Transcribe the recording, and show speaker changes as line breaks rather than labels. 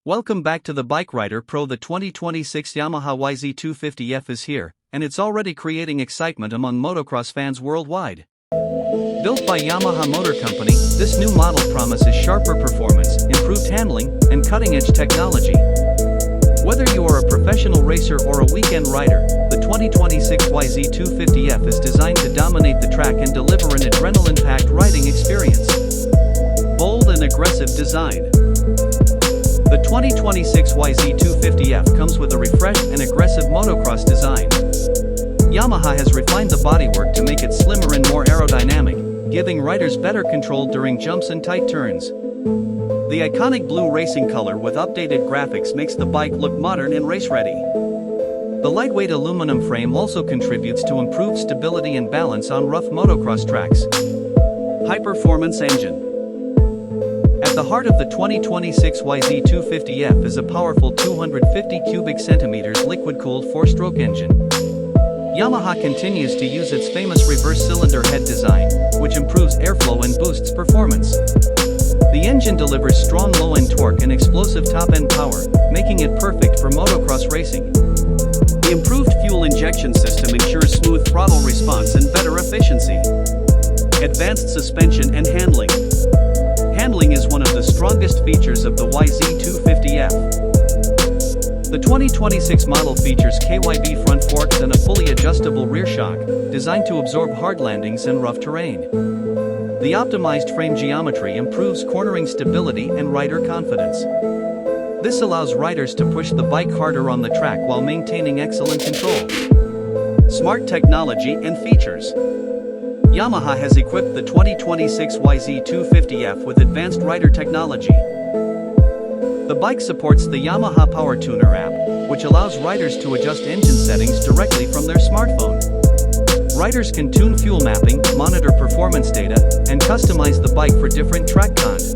Welcome back to the Bike Rider Pro. The 2026 Yamaha YZ250F is here, and it's already creating excitement among motocross fans worldwide. Built by Yamaha Motor Company, this new model promises sharper performance, improved handling, and cutting-edge technology. Whether you are a professional racer or a weekend rider, the 2026 YZ250F is designed to dominate the track and deliver an adrenaline-packed riding experience. Bold and aggressive design. The 2026 YZ250F comes with a refreshed and aggressive motocross design. Yamaha has refined the bodywork to make it slimmer and more aerodynamic, giving riders better control during jumps and tight turns. The iconic blue racing color with updated graphics makes the bike look modern and race-ready. The lightweight aluminum frame also contributes to improved stability and balance on rough motocross tracks. High-performance engine. At the heart of the 2026 YZ250F is a powerful 250 cubic centimeters liquid-cooled four-stroke engine. Yamaha continues to use its famous reverse cylinder head design, which improves airflow and boosts performance. The engine delivers strong low-end torque and explosive top-end power, making it perfect for motocross racing. The improved fuel injection system ensures smooth throttle response and better efficiency. Advanced suspension and handling. Handling is one of the strongest features of the YZ250F. The 2026 model features KYB front forks and a fully adjustable rear shock, designed to absorb hard landings and rough terrain. The optimized frame geometry improves cornering stability and rider confidence. This allows riders to push the bike harder on the track while maintaining excellent control. Smart technology and features. Yamaha has equipped the 2026 YZ250F with advanced rider technology. The bike supports the Yamaha Power Tuner app, which allows riders to adjust engine settings directly from their smartphone. Riders can tune fuel mapping, monitor performance data, and customize the bike for different track conditions.